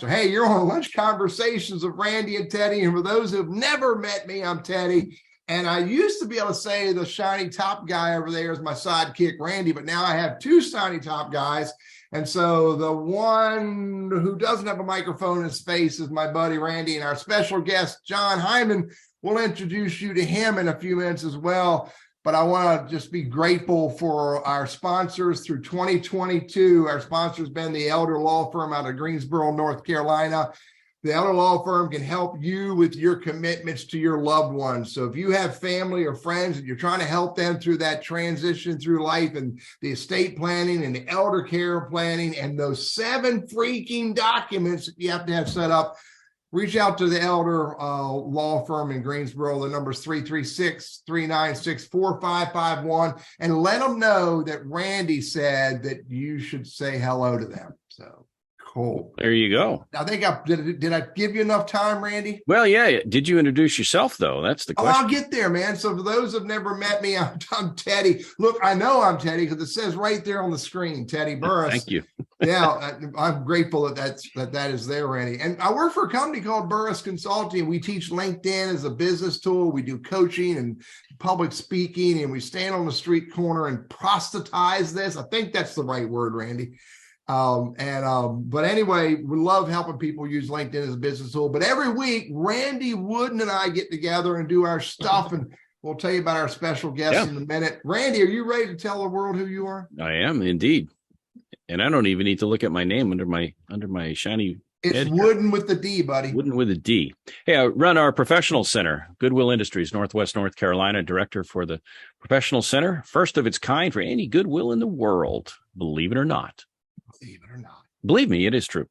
So, hey, you're on Lunch Conversations of Randy and Teddy. And for those who've never met me, I'm Teddy. And I used to be able to say the shiny top guy over there is my sidekick, Randy, but now I have two shiny top guys. And so the one who doesn't have a microphone in his face is my buddy, Randy. And our special guest, Jon Hyman, we'll introduce you to him in a few minutes as well. But I want to just be grateful for our sponsors through 2022. Our sponsor has been the Elder Law Firm out of Greensboro, North Carolina. The Elder Law Firm can help you with your commitments to your loved ones. So if you have family or friends and you're trying to help them through that transition through life and the estate planning and the elder care planning and those 7 freaking documents that you have to have set up, reach out to the Elder Law Firm in Greensboro. The number is 336-396-4551. And let them know that Randy said that you should say hello to them. So cool. There you go. I think did I give you enough time, Randy? Well, yeah. Did you introduce yourself, though? That's the question. I'll get there, man. So for those who've never met me, I'm Teddy. Look, I know I'm Teddy because it says right there on the screen, Teddy Burriss. Thank you. Yeah, I'm grateful that is there, Randy. And I work for a company called Burriss Consulting. We teach LinkedIn as a business tool. We do coaching and public speaking, and we stand on the street corner and proselytize this. I think that's the right word, Randy. But anyway, we love helping people use LinkedIn as a business tool. But every week, Randy Wooden and I get together and do our stuff, and we'll tell you about our special guests in a minute. Randy, are you ready to tell the world who you are? I am indeed. And I don't even need to look at my name under my shiny. It's Wooden with the D, buddy. Wooden with a D. Hey, I run our professional center, Goodwill Industries, Northwest North Carolina, director for the professional center, first of its kind for any goodwill in the world. Believe it or not. Believe it or not. Believe me, it is true.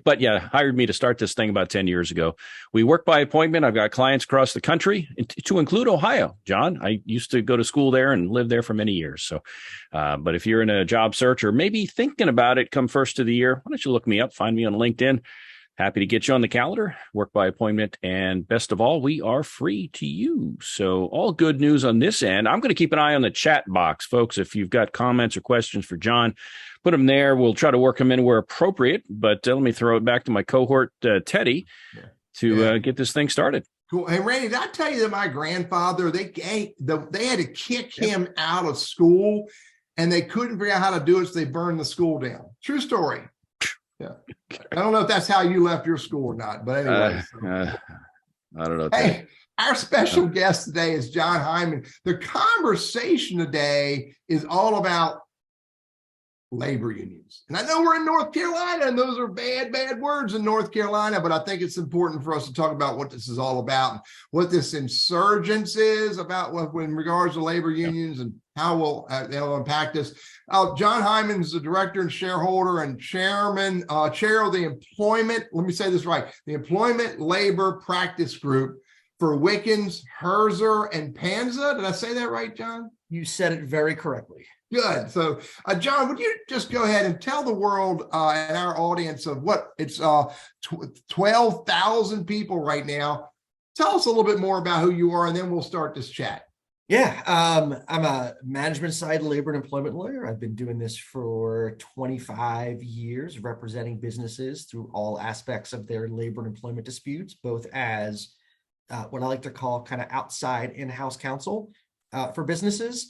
But yeah, hired me to start this thing about 10 years ago. We work by appointment. I've got clients across the country, to include Ohio. John, I used to go to school there and live there for many years. So, but if you're in a job search or maybe thinking about it come first of the year, why don't you look me up, find me on LinkedIn. Happy to get you on the calendar, work by appointment. And best of all, we are free to use. So all good news on this end. I'm going to keep an eye on the chat box, folks. If you've got comments or questions for John, put them there. We'll try to work them in where appropriate. But let me throw it back to my cohort, Teddy, to get this thing started. Cool. Hey, Randy, did I tell you that my grandfather, they had to kick him out of school, and they couldn't figure out how to do it, so they burned the school down. True story. Yeah. I don't know if that's how you left your school or not, but anyway. I don't know. Hey, our special guest today is Jon Hyman. The conversation today is all about labor unions. And I know we're in North Carolina, and those are bad words in North Carolina, but I think it's important for us to talk about what this is all about, what this insurgence is about in regards to labor unions and how they'll impact us. Jon Hyman is the director and shareholder and chair of the employment, let me say this right, the Employment Labor Practice Group for Wickens Herzer Panza. Did I say that right, John? You said it very correctly. Good. So, John, would you just go ahead and tell the world and our audience of what it's 12,000 people right now. Tell us a little bit more about who you are, and then we'll start this chat. Yeah, I'm a management side labor and employment lawyer. I've been doing this for 25 years, representing businesses through all aspects of their labor and employment disputes, both as what I like to call kind of outside in-house counsel for businesses,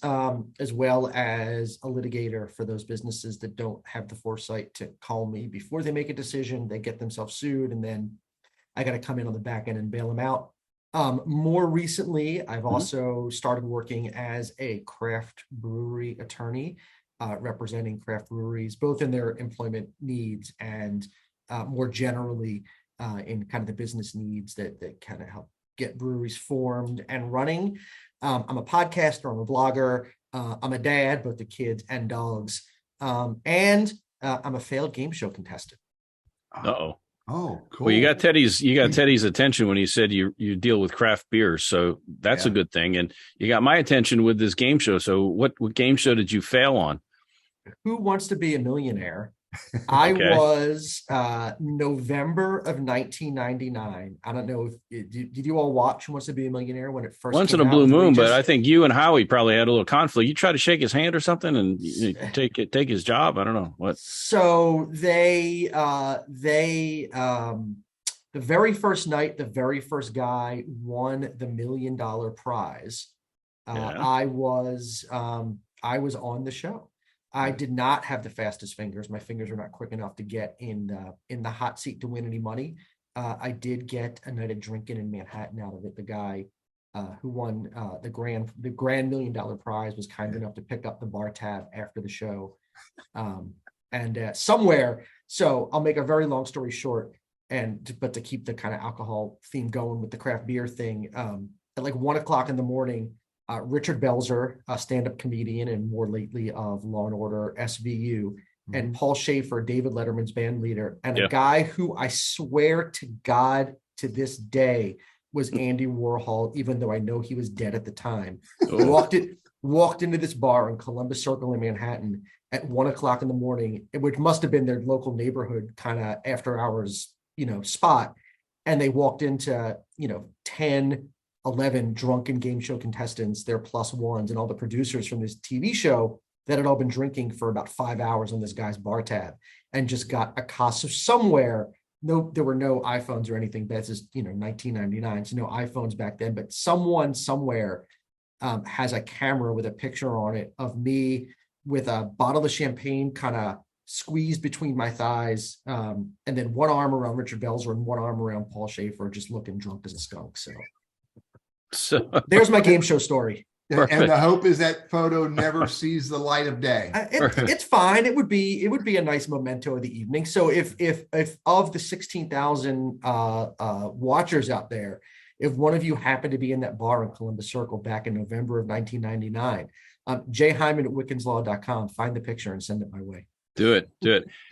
as well as a litigator for those businesses that don't have the foresight to call me before they make a decision. They get themselves sued, and then I got to come in on the back end and bail them out. More recently, I've also started working as a craft brewery attorney, representing craft breweries, both in their employment needs and more generally in kind of the business needs that kind of help get breweries formed and running. I'm a podcaster, I'm a blogger, I'm a dad, both the kids and dogs, and I'm a failed game show contestant. Uh-oh. Oh, cool. Well, you got Teddy's attention when he said you deal with craft beers, so that's a good thing. And you got my attention with this game show. So what game show did you fail on? Who Wants to Be a Millionaire? I Okay. was November of 1999. I don't know if did you all watch Who Wants to Be a Millionaire when it first Once in came a out blue with moon, but Regis? I think you and Howie probably had a little conflict. You try to shake his hand or something and take his job. I don't know what. So the very first night, the very first guy won the $1 million prize. Yeah. I was on the show. I did not have the fastest fingers. My fingers were not quick enough to get in the hot seat to win any money. I did get a night of drinking in Manhattan out of it. The guy who won the grand $1 million prize was kind enough to pick up the bar tab after the show. And somewhere, so I'll make a very long story short, but to keep the kind of alcohol theme going with the craft beer thing, at like 1 o'clock in the morning, Richard Belzer, a stand-up comedian and more lately of Law and Order SVU, and Paul Schaefer, David Letterman's band leader, and a guy who I swear to God to this day was Andy Warhol, even though I know he was dead at the time, walked into this bar in Columbus Circle in Manhattan at 1 o'clock in the morning, which must have been their local neighborhood kind of after hours, spot. And they walked into, 10, 11 drunken game show contestants, their plus ones, and all the producers from this TV show that had all been drinking for about 5 hours on this guy's bar tab, and just got accosted somewhere. No, there were no iPhones or anything. That's just, 1999, so no iPhones back then. But someone somewhere has a camera with a picture on it of me with a bottle of champagne kind of squeezed between my thighs, and then one arm around Richard Belzer and one arm around Paul Schaefer, just looking drunk as a skunk. So there's my game show story. And the hope is that photo never sees the light of day. It's fine. It would be a nice memento of the evening. So if of the 16,000 watchers out there, if one of you happened to be in that bar in Columbus Circle back in November of 1999, J Hyman at wickenslaw.com, find the picture and send it my way. Do it.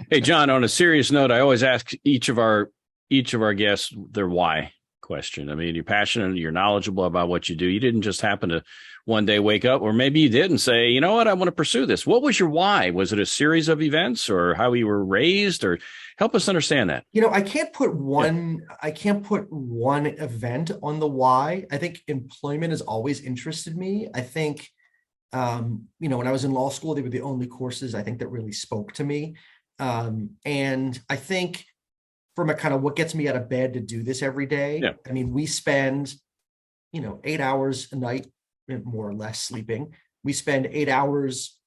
Hey, John, on a serious note, I always ask each of our guests their why question. I mean, you're passionate, you're knowledgeable about what you do. You didn't just happen to one day wake up, or maybe you did and say, you know what, I want to pursue this. What was your why? Was it a series of events, or how you were raised, or help us understand that? I can't put one event on the why. I think employment has always interested me. I think, when I was in law school, they were the only courses I think that really spoke to me. And I think from a kind of what gets me out of bed to do this every day. Yeah. I mean, we spend, 8 hours a night, more or less sleeping. We spend 8 hours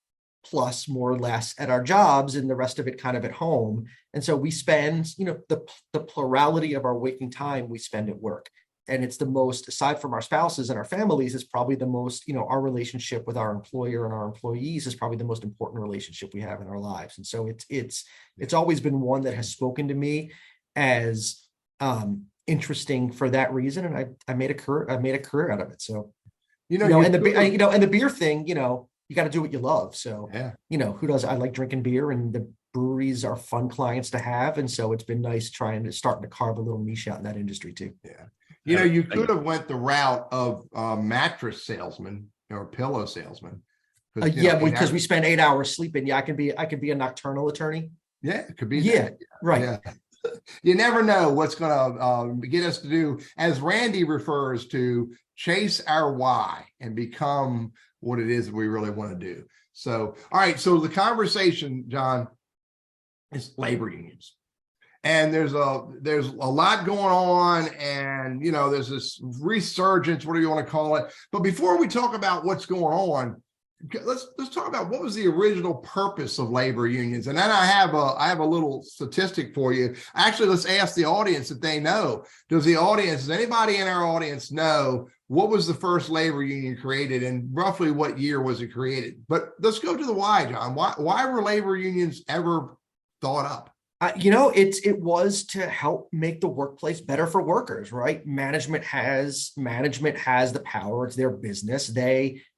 plus more or less at our jobs, and the rest of it kind of at home. And so we spend, the plurality of our waking time we spend at work. And it's the most, aside from our spouses and our families, is probably the most, our relationship with our employer and our employees is probably the most important relationship we have in our lives. And so it's always been one that has spoken to me as interesting for that reason. And I made a career out of it. So, and the beer thing, you got to do what you love. So, yeah. Who does? I like drinking beer, and the breweries are fun clients to have. And so it's been nice starting to carve a little niche out in that industry too. Yeah. You could have went the route of mattress salesman or pillow salesman. Because we spend 8 hours sleeping. Yeah, I could be a nocturnal attorney. Yeah, it could be. Yeah, that. Right. Yeah. You never know what's going to get us to do, as Randy refers to, chase our why and become what it is that we really want to do. So, all right. So the conversation, John, is labor unions. And there's a lot going on, and there's this resurgence, whatever you want to call it. But before we talk about what's going on, let's talk about what was the original purpose of labor unions. And then I have a little statistic for you. Actually, let's ask the audience if they know. Does anybody in our audience know what was the first labor union created, and roughly what year was it created? But let's go to the why, John. Why were labor unions ever thought up? It was to help make the workplace better for workers, right? Management has the power. It's their business.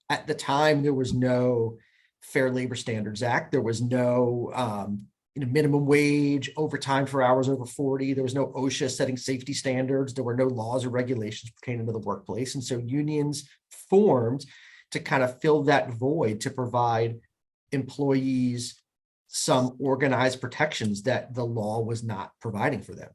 At the time, there was no Fair Labor Standards Act. There was no minimum wage, overtime for hours over 40. There was no OSHA setting safety standards. There were no laws or regulations pertaining to the workplace. And so unions formed to kind of fill that void, to provide employees some organized protections that the law was not providing for them.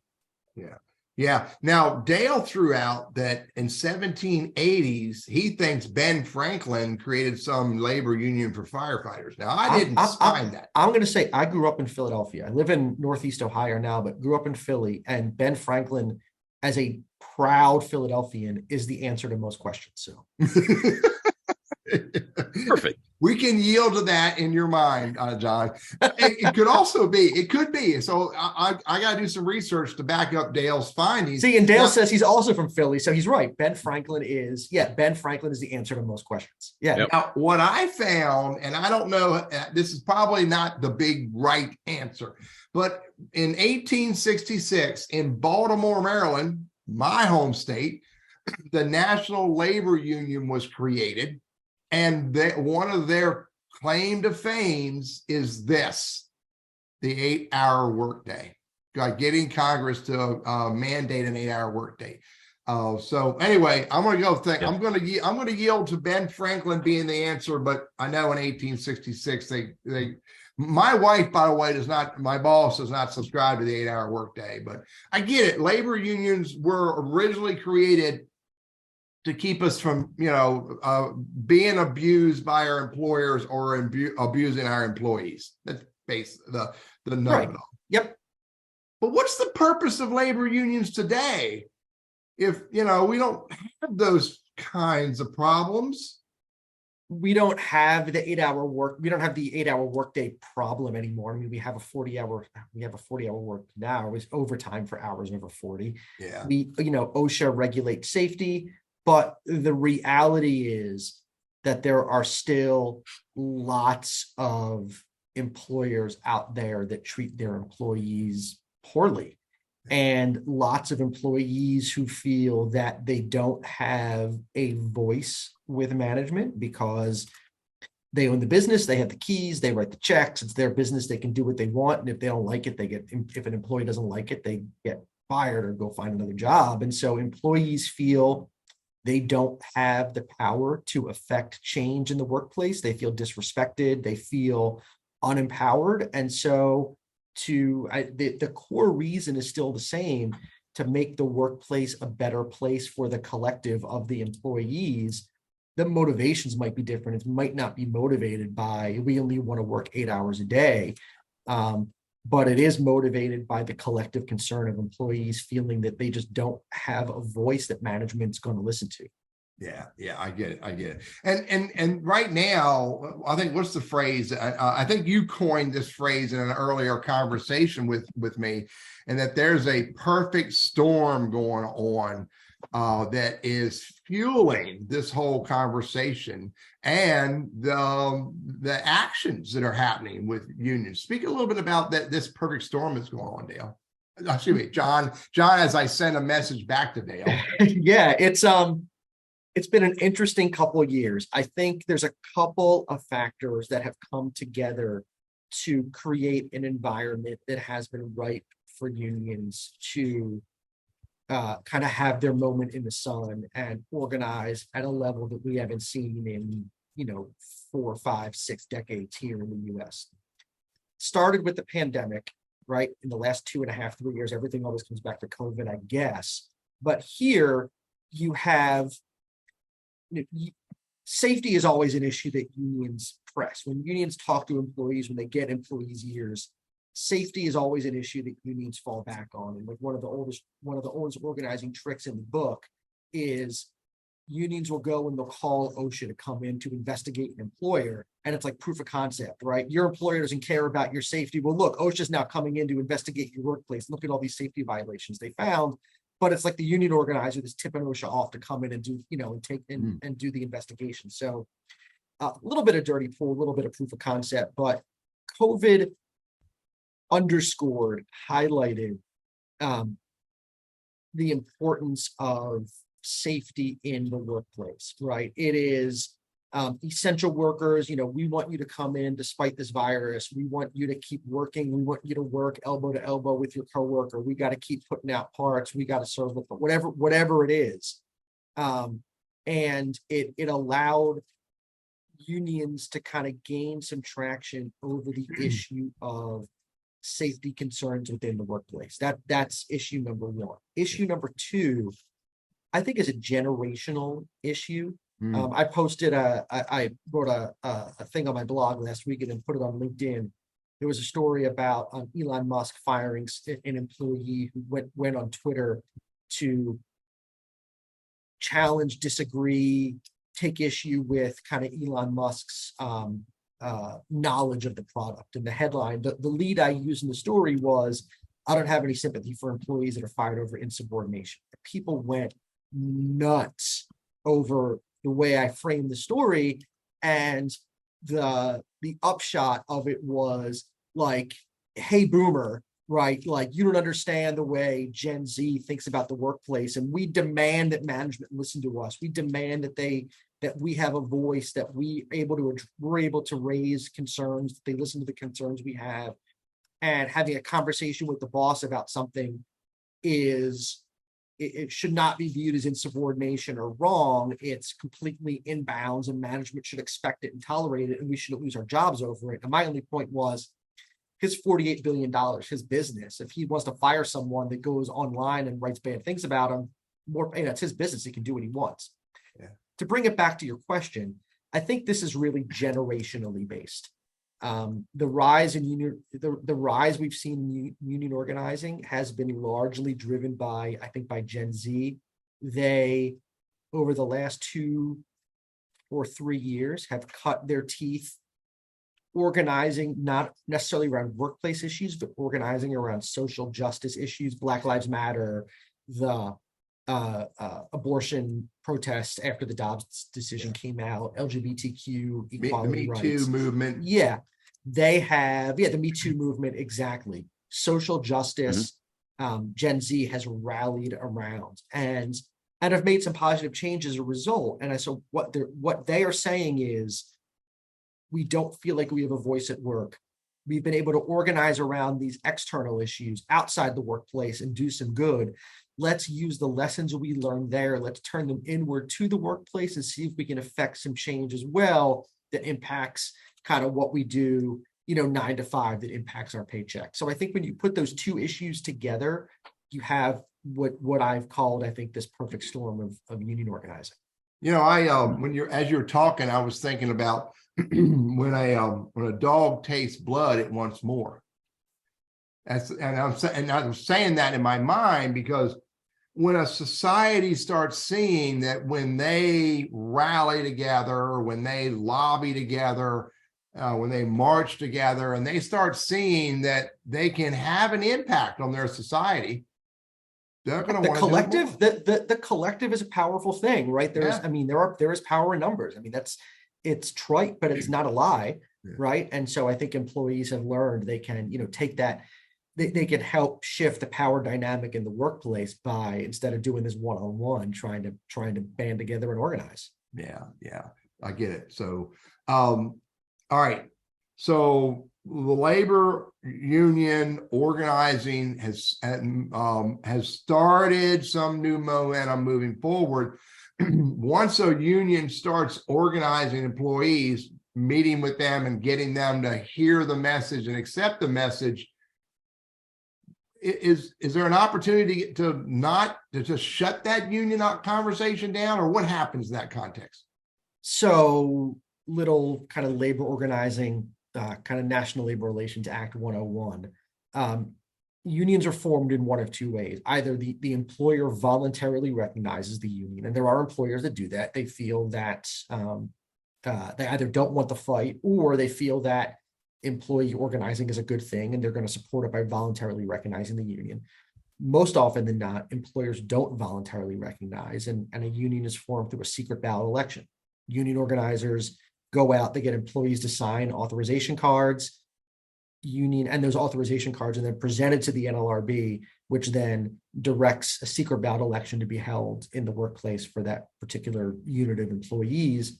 Yeah. Yeah. Now, Dale threw out that in 1780s, he thinks Ben Franklin created some labor union for firefighters. Now, I didn't find that. I'm going to say I grew up in Philadelphia. I live in Northeast Ohio now, but grew up in Philly. And Ben Franklin, as a proud Philadelphian, is the answer to most questions. So Perfect. We can yield to that in your mind, John. It could also be, it could be. So I got to do some research to back up Dale's findings. See, and Dale says he's also from Philly. So he's right. Ben Franklin is the answer to most questions. Yeah. Yep. Now, what I found, and I don't know, this is probably not the big right answer, but in 1866 in Baltimore, Maryland, my home state, the National Labor Union was created. And one of their claim to fame is this, the 8-hour workday, getting Congress to mandate an 8-hour workday. So anyway, I'm going to go think. I'm going to yield to Ben Franklin being the answer, but I know in 1866 my wife, by the way, my boss does not subscribe to the 8-hour workday, but I get it. Labor unions were originally created to keep us from, being abused by our employers or abusing our employees. That's basically the nut right. of it all. Yep. But what's the purpose of labor unions today if, we don't have those kinds of problems? We don't have the 8-hour work. We don't have the 8-hour workday problem anymore. I mean, we have a 40-hour work now with overtime for hours over 40. Yeah. OSHA regulates safety. But the reality is that there are still lots of employers out there that treat their employees poorly, and lots of employees who feel that they don't have a voice with management because they own the business, they have the keys, they write the checks, it's their business, they can do what they want. And if they don't like it, if an employee doesn't like it, they get fired or go find another job. And so employees feel they don't have the power to affect change in the workplace. They feel disrespected. They feel unempowered. And so the core reason is still the same: to make the workplace a better place for the collective of the employees. The motivations might be different. It might not be motivated by, we only want to work 8 hours a day. But it is motivated by the collective concern of employees feeling that they just don't have a voice that management's going to listen to. Yeah, I get it. And right now, I think, what's the phrase? I think you coined this phrase in an earlier conversation with me, and that there's a perfect storm going on that is fueling this whole conversation and the actions that are happening with unions. Speak a little bit about this perfect storm that's going on, Dale. Excuse me, John, as I send a message back to Dale. Yeah, it's been an interesting couple of years. I think there's a couple of factors that have come together to create an environment that has been ripe for unions to kind of have their moment in the sun and organize at a level that we haven't seen in 4, 5, 6 decades here in the US. Started with the pandemic, right? In the last 2.5, 3 years, everything always comes back to COVID, I guess. But here you have, safety is always an issue that unions press. When unions talk to employees, when they get employees' ears, safety is always an issue that unions fall back on. And like one of the oldest organizing tricks in the book is unions will go and they'll call OSHA to come in to investigate an employer. And it's like proof of concept, right? Your employer doesn't care about your safety. Well, look, OSHA's now coming in to investigate your workplace. Look at all these safety violations they found. But it's like the union organizer that's tipping OSHA off to come in and do, and do the investigation. So a little bit of dirty pool, a little bit of proof of concept, but COVID underscored, highlighted the importance of safety in the workplace, right? It is essential workers. We want you to come in despite this virus. We want you to keep working. We want you to work elbow to elbow with your coworker. We got to keep putting out parts. We got to serve with whatever it is. And it allowed unions to kind of gain some traction over the issue of safety concerns within the workplace. That's issue number one. Issue number two, I think, is a generational issue. I posted I wrote a thing on my blog last week and then put it on LinkedIn. There was a story about Elon Musk firing an employee who went on Twitter to challenge, disagree, take issue with kind of Elon Musk's knowledge of the product. And the headline, the lead I used in the story was, I don't have any sympathy for employees that are fired over insubordination. People went nuts over the way I framed the story, and the upshot of it was like, hey, boomer, right? Like, you don't understand the way Gen Z thinks about the workplace, and we demand that management listen to us. We demand that we have a voice, that we're able to raise concerns, that they listen to the concerns we have, and having a conversation with the boss about something it should not be viewed as insubordination or wrong. It's completely in bounds, and management should expect it and tolerate it, and we shouldn't lose our jobs over it. And my only point was, his $48 billion, his business, if he wants to fire someone that goes online and writes bad things about him, it's his business. He can do what he wants. Yeah. To bring it back to your question, I think this is really generationally based. The rise we've seen in union organizing has been largely driven by Gen Z. They, over the last 2 or 3 years, have cut their teeth organizing, not necessarily around workplace issues, but organizing around social justice issues, Black Lives Matter, the abortion protests after the Dobbs decision came out, LGBTQ equality rights. The Me Too movement. Yeah, they have, the Me Too movement, exactly. Social justice, Gen Z has rallied around and have made some positive changes as a result. And so what they are saying is, we don't feel like we have a voice at work. We've been able to organize around these external issues outside the workplace and do some good. Let's use the lessons we learned there. Let's turn them inward to the workplace and see if we can affect some change as well that impacts kind of what we do, 9 to 5, that impacts our paycheck. So I think when you put those two issues together, you have what I've called, I think, this perfect storm of union organizing. As you're talking, I was thinking about when a dog tastes blood, it wants more. And I'm saying that in my mind because when a society starts seeing that when they rally together, when they lobby together, when they march together, and they start seeing that they can have an impact on their society, they're going to want to collective. The collective is a powerful thing, right? There is power in numbers. It's trite, but it's not a lie, right? And so I think employees have learned they can, take that. They can help shift the power dynamic in the workplace by, instead of doing this one-on-one, trying to band together and organize. Yeah, I get it. So, all right. So the labor union organizing has started some new momentum moving forward. Once a union starts organizing employees, meeting with them and getting them to hear the message and accept the message, is there an opportunity to just shut that union conversation down, or what happens in that context? So, little kind of labor organizing, kind of National Labor Relations Act 101. Unions are formed in one of two ways. Either the employer voluntarily recognizes the union, and there are employers that do that. They feel that they either don't want the fight, or they feel that employee organizing is a good thing and they're going to support it by voluntarily recognizing the union. Most often than not, employers don't voluntarily recognize, and a union is formed through a secret ballot election. Union organizers go out, they get employees to sign authorization cards, and those authorization cards are then presented to the NLRB, which then directs a secret ballot election to be held in the workplace for that particular unit of employees.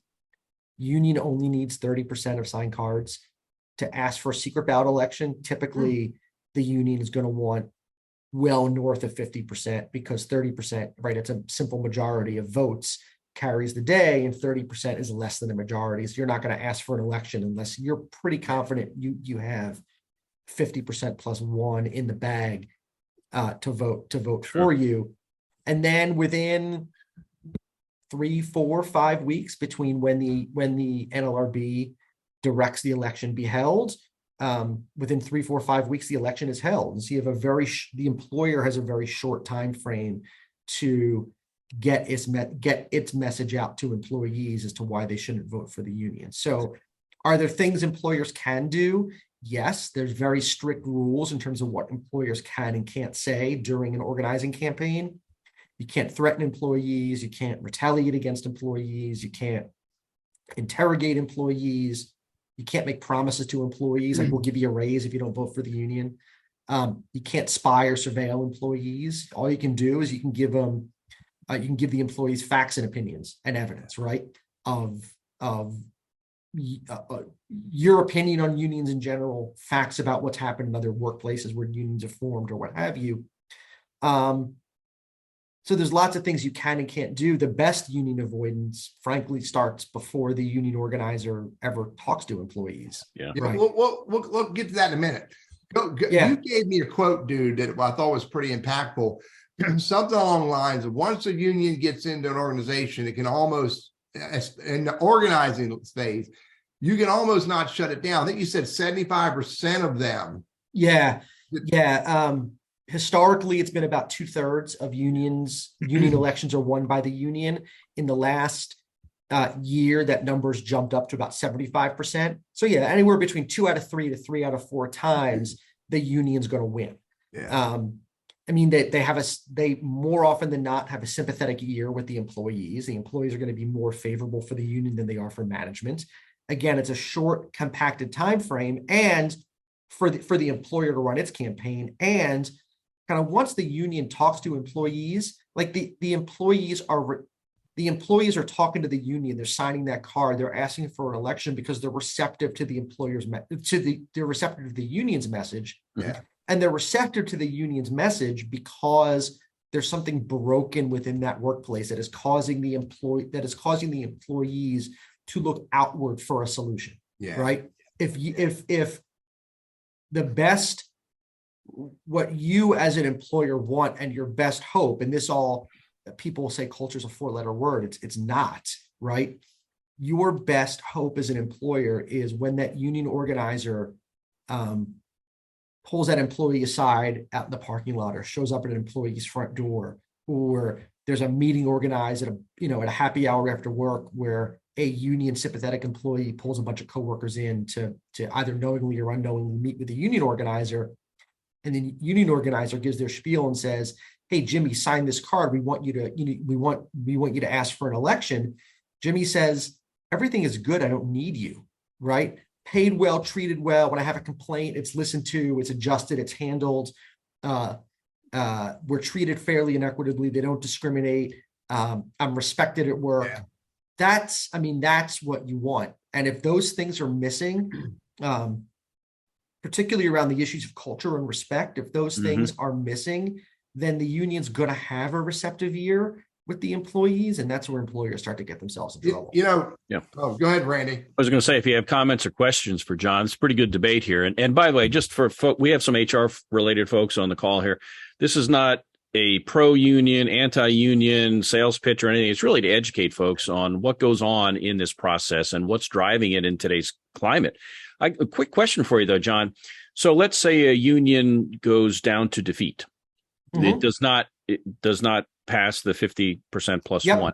Union only needs 30% of signed cards to ask for a secret ballot election. Typically, the union is going to want well north of 50%, because 30%, right, it's a simple majority of votes carries the day and 30% is less than the majority. So you're not going to ask for an election unless you're pretty confident you have 50% plus one in the bag to vote for you. And then within 3, 4, 5 weeks between when the NLRB directs the election be held, within 3, 4, 5 weeks the election is held. And so you have the employer has a very short time frame to get its message out to employees as to why they shouldn't vote for the union. So are there things employers can do? Yes, there's very strict rules in terms of what employers can and can't say during an organizing campaign. You can't threaten employees. You can't retaliate against employees. You can't interrogate employees. You can't make promises to employees like we'll give you a raise if you don't vote for the union. You can't spy or surveil employees. All you can do is you can give the employees facts and opinions and evidence, right? Of your opinion on unions in general, facts about what's happened in other workplaces where unions are formed or what have you. So there's lots of things you can and can't do. The best union avoidance, frankly, starts before the union organizer ever talks to employees. Yeah. Yeah, Right. we'll get to that in a minute. Yeah. You gave me a quote, dude, that I thought was pretty impactful. Something along the lines of once a union gets into an organization, it can almost, in the organizing phase, you can almost not shut it down. I think you said 75% of them. Yeah. Historically, it's been about 2/3 of union elections are won by the union. In the last year, that number's jumped up to about 75%. So yeah, anywhere between 2 out of 3 to 3 out of 4 times the union's going to win. Yeah. I mean, they more often than not have a sympathetic ear with the employees. The employees are going to be more favorable for the union than they are for management. Again, it's a short, compacted time frame, and for the employer to run its campaign. And kind of once the union talks to employees, like the employees are talking to the union, they're signing that card, they're asking for an election because they're receptive to the they're receptive to the union's message. Yeah. And they're receptive to the union's message because there's something broken within that workplace that is causing the employees to look outward for a solution. Yeah. Right. If the best, what you as an employer want and your best hope, and people say culture is a 4-letter word. It's not, right? Your best hope as an employer is when that union organizer pulls that employee aside out in the parking lot or shows up at an employee's front door, or there's a meeting organized at a happy hour after work where a union sympathetic employee pulls a bunch of coworkers in to either knowingly or unknowingly meet with the union organizer. And then union organizer gives their spiel and says, "Hey, Jimmy, sign this card. We want you to ask for an election." Jimmy says, "Everything is good. I don't need you." Right? Paid well, treated well. When I have a complaint, it's listened to, it's adjusted, it's handled. We're treated fairly and equitably. They don't discriminate. I'm respected at work. Yeah. That's what you want. And if those things are missing, particularly around the issues of culture and respect, if those things are missing, then the union's going to have a receptive ear with the employees, and that's where employers start to get themselves in trouble. Yeah. Oh, Go ahead, Randy. I was going to say, if you have comments or questions for John, it's a pretty good debate here. And by the way, just for we have some HR related folks on the call here. This is not a pro-union, anti-union sales pitch or anything. It's really to educate folks on what goes on in this process and what's driving it in today's climate. A quick question for you, though, John. So let's say a union goes down to defeat. It does not pass the 50% plus one.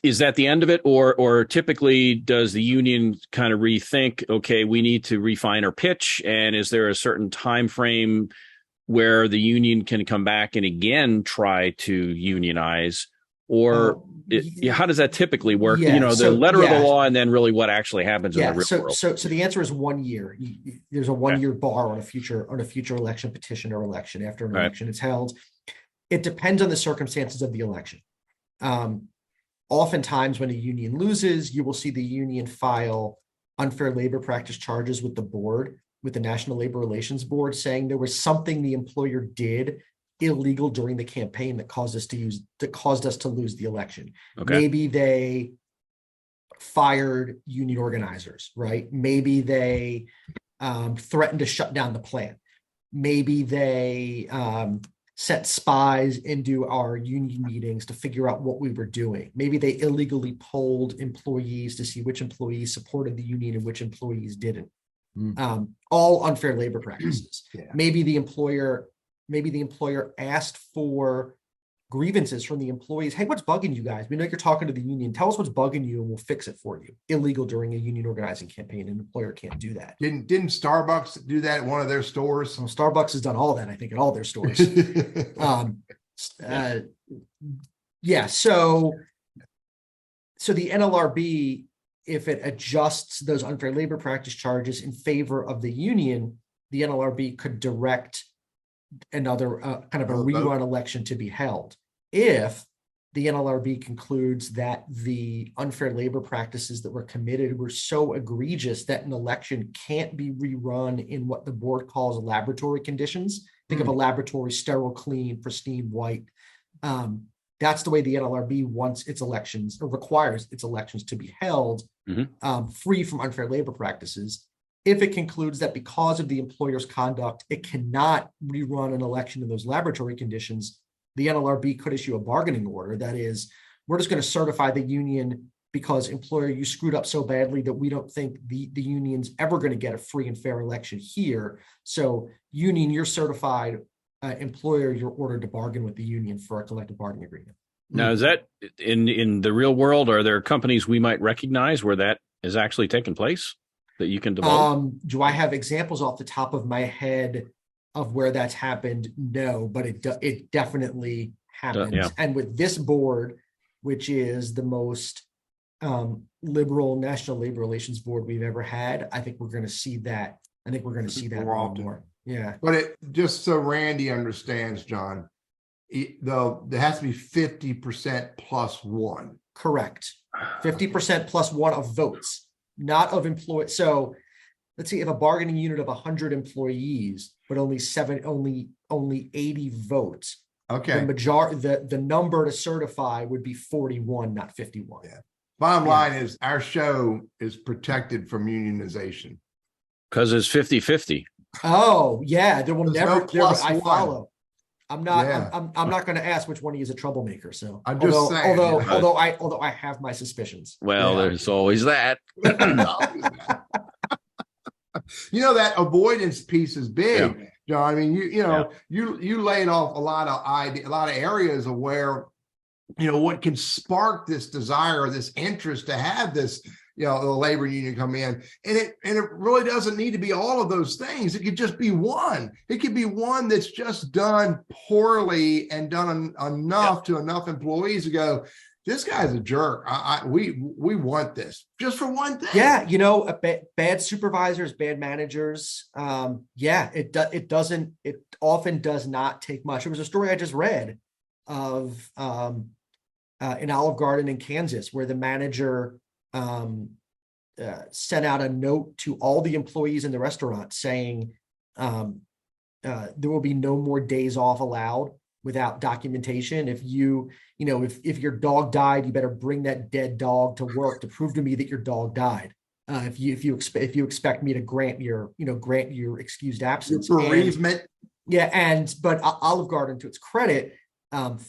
Is that the end of it, or typically does the union kind of rethink? Okay, we need to refine our pitch, and is there a certain time frame where the union can come back and again try to unionize, or how does that typically work? Yeah, the letter of the law, and then really what actually happens in the real world. So the answer is 1 year. There's a 1-year bar on a future election petition or election after an election is held. It depends on the circumstances of the election. Oftentimes, when a union loses, you will see the union file unfair labor practice charges with the board, with the National Labor Relations Board, saying there was something the employer did illegal during the campaign that caused us to lose the election. Okay. Maybe they fired union organizers, right? Maybe they threatened to shut down the plant. Maybe they sent spies into our union meetings to figure out what we were doing. Maybe they illegally polled employees to see which employees supported the union and which employees didn't. All unfair labor practices. Yeah. Maybe the employer asked for grievances from the employees. Hey, what's bugging you guys? We know you're talking to the union. Tell us what's bugging you and we'll fix it for you. Illegal during a union organizing campaign. An employer can't do that. Didn't Starbucks do that at one of their stores? So Starbucks has done all that, I think, at all their stores. Yeah. So the NLRB, if it adjusts those unfair labor practice charges in favor of the union, the NLRB could direct another kind of a rerun election to be held. If the NLRB concludes that the unfair labor practices that were committed were so egregious that an election can't be rerun in what the board calls laboratory conditions. Think of a laboratory, sterile, clean, pristine, white. That's the way the NLRB wants its elections, or requires its elections to be held free from unfair labor practices. If it concludes that because of the employer's conduct, it cannot rerun an election in those laboratory conditions, the NLRB could issue a bargaining order. That is, we're just going to certify the union because, employer, you screwed up so badly that we don't think the union's ever going to get a free and fair election here. So union, you're certified. Employer, you're ordered to bargain with the union for a collective bargaining agreement. Now, is that in the real world? Are there companies we might recognize where that is actually taking place that you can divulge? Do I have examples off the top of my head of where that's happened? No, but it definitely happens. Yeah. And with this board, which is the most liberal National Labor Relations Board we've ever had, I think we're going to see that. I think we're going to see that more. Yeah. But just so Randy understands, John, though there has to be 50% plus one. Correct. 50% plus one of votes, not of employees. So let's see, if a bargaining unit of 100 employees, but only 80 votes. Okay. The number to certify would be 41, not 51. Yeah. Bottom line is our show is protected from unionization. Because it's 50-50. Oh yeah, there will There's never. no plus I one. follow. I'm not. Yeah. I'm not going to ask which one of you is a troublemaker. So I'm just saying. Although I have my suspicions. Well, there's always that. You know, that avoidance piece is big, Yeah. John. I mean, you laid off a lot of areas of where, what can spark this desire, this interest to have this, the labor union come in, and it really doesn't need to be all of those things. It could just be one. It could be one that's just done poorly and done enough to enough employees to go, this guy's a jerk. We want this just for one thing. Yeah, bad supervisors, bad managers. It often does not take much. There was a story I just read of in Olive Garden in Kansas where the manager sent out a note to all the employees in the restaurant saying there will be no more days off allowed without documentation. If if your dog died, you better bring that dead dog to work to prove to me that your dog died. If you expect me to grant your excused absence, bereavement. But Olive Garden, to its credit,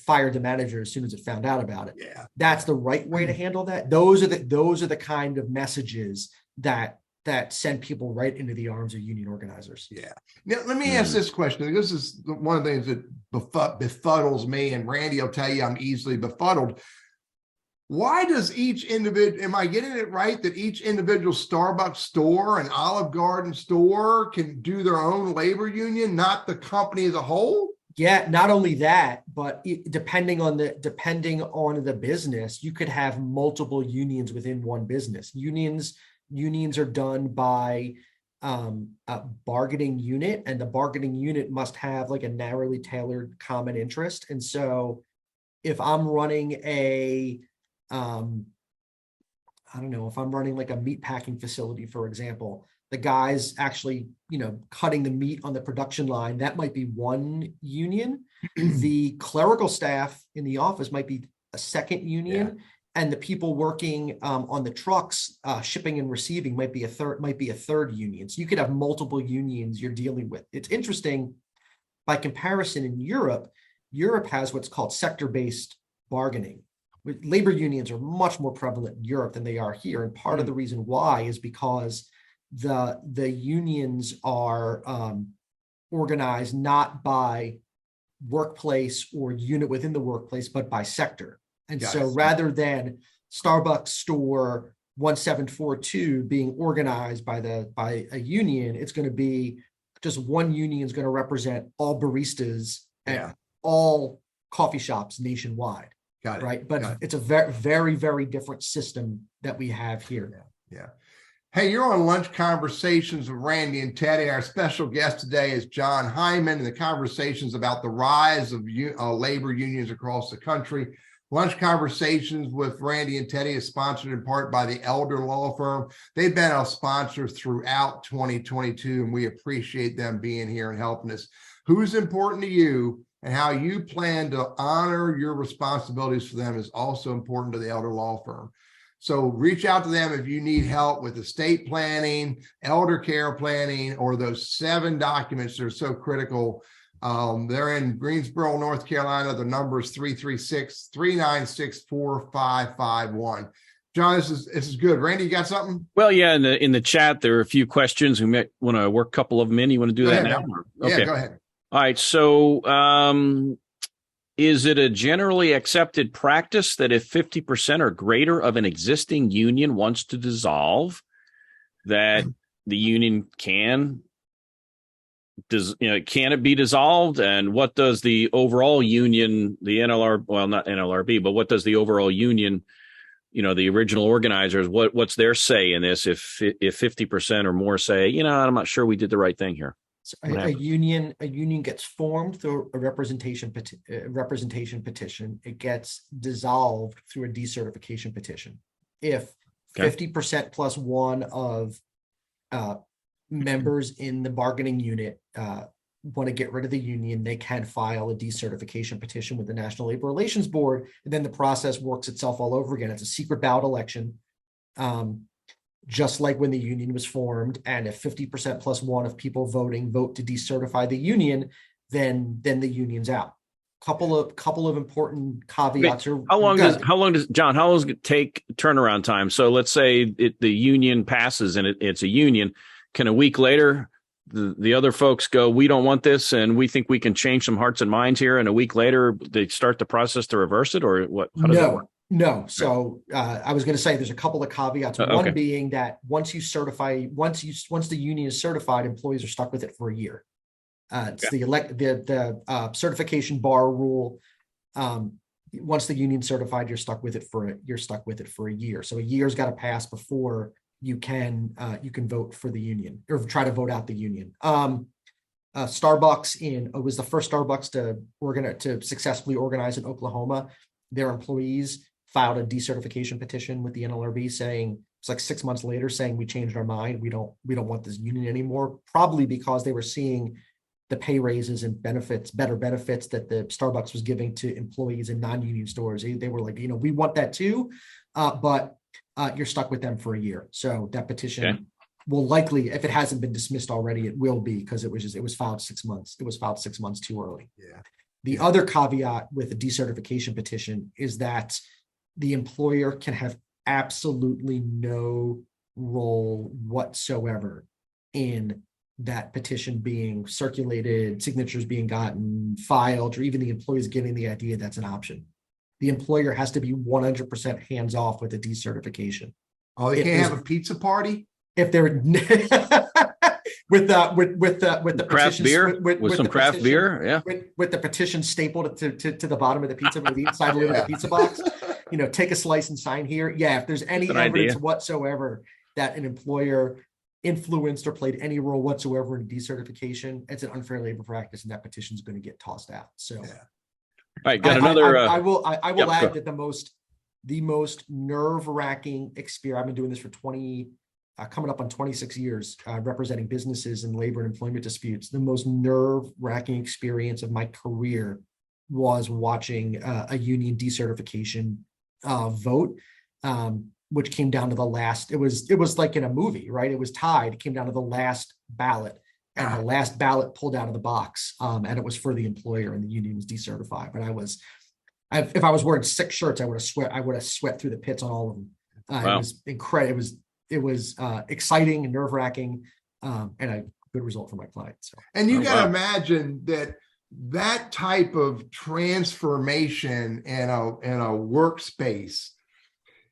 fired the manager as soon as it found out about it. Yeah, that's the right way to handle that. Those are the kind of messages that send people right into the arms of union organizers. Yeah. Now, let me ask this question. This is one of the things that befuddles me, and Randy will tell you I'm easily befuddled. Why does each individual, am I getting it right, that each individual Starbucks store and Olive Garden store can do their own labor union, not the company as a whole? Yeah, not only that, but depending on the business, you could have multiple unions within one business. Unions are done by a bargaining unit, and the bargaining unit must have like a narrowly tailored common interest. And so if I'm running if I'm running like a meat packing facility, for example, the guys actually, cutting the meat on the production line, that might be one union. The clerical staff in the office might be a second union. Yeah. And the people working on the trucks, shipping and receiving might be a third union. So you could have multiple unions you're dealing with. It's interesting. By comparison, in Europe has what's called sector-based bargaining. Labor unions are much more prevalent in Europe than they are here. And part of the reason why is because the unions are organized not by workplace or unit within the workplace, but by sector. And so rather than Starbucks store 1742 being organized by a union, it's going to be just one union is going to represent all baristas at all coffee shops nationwide. Got it. Right. But it's a very, very, very different system that we have here. Yeah. Hey, you're on Lunch Conversations with Randy and Teddy. Our special guest today is Jon Hyman, and the conversations about the rise of labor unions across the country. Lunch Conversations with Randy and Teddy is sponsored in part by the Elder Law Firm. They've been our sponsors throughout 2022, and we appreciate them being here and helping us. Who's important to you and how you plan to honor your responsibilities for them is also important to the Elder Law Firm. So reach out to them if you need help with estate planning, elder care planning, or those 7 documents that are so critical. They're in Greensboro, North Carolina. The number is 336-396-4551. John, this is good. Randy, you got something? Well, yeah, in the chat, there are a few questions. We might want to work a couple of them in. You want to do that now? Okay. Yeah, go ahead. All right. So is it a generally accepted practice that if 50% or greater of an existing union wants to dissolve, that the union can it be dissolved? And what does the overall union, the NLR, well, not NLRB, but what does the overall union, the original organizers, what's their say in this? If 50% or more say, I'm not sure we did the right thing here. So a union gets formed through a representation petition. It gets dissolved through a decertification petition. If 50% plus one of members in the bargaining unit want to get rid of the union, they can file a decertification petition with the National Labor Relations Board, and then the process works itself all over again. It's a secret ballot election, just like when the union was formed. And if 50% plus one of people vote to decertify the union, then the union's out. Couple of important caveats. How long does it take turnaround time? So let's say the union passes and it's a union. Can a week later the other folks go, we don't want this and we think we can change some hearts and minds here, and a week later they start the process to reverse it, or what? How does that work? No. So I was going to say there's a couple of caveats. One being that once the union is certified, employees are stuck with it for a year. It's the certification bar rule. Once the union's certified, you're stuck with it for a year. So a year's got to pass before you can vote for the union or try to vote out the union. Starbucks was the first Starbucks to successfully organize in Oklahoma. Their employees filed a decertification petition with the NLRB saying, it's like 6 months later, saying we changed our mind. We don't want this union anymore. Probably because they were seeing the pay raises and better benefits that the Starbucks was giving to employees in non-union stores. They were like, we want that too, but you're stuck with them for a year. So that petition will likely, if it hasn't been dismissed already, it will be, because it was filed 6 months. It was filed 6 months too early. Yeah. The other caveat with a decertification petition is that the employer can have absolutely no role whatsoever in that petition being circulated, signatures being gotten, filed, or even the employees getting the idea that's an option. The employer has to be 100% hands off with the decertification. Oh, they can't have a pizza party? If they're with the craft beer, with some craft beer, with the petition stapled to the bottom of the pizza, with the inside lid of the pizza box. Take a slice and sign here. Yeah, if there's any evidence whatsoever that an employer influenced or played any role whatsoever in decertification, it's an unfair labor practice, and that petition is going to get tossed out. So, all right, got another. I will add that the most nerve-wracking experience. I've been doing this for 20 coming up on 26 years representing businesses in labor and employment disputes. The most nerve-wracking experience of my career was watching a union decertification vote, which came down to the last. It was like in a movie, right? It was tied. It came down to the last ballot, and the last ballot pulled out of the box, and it was for the employer, and the union was decertified. But if I was wearing 6 shirts, I would have sweat through the pits on all of them. Wow. It was incredible. It was exciting and nerve-wracking, and a good result for my client. So, and you got to imagine that type of transformation in a workspace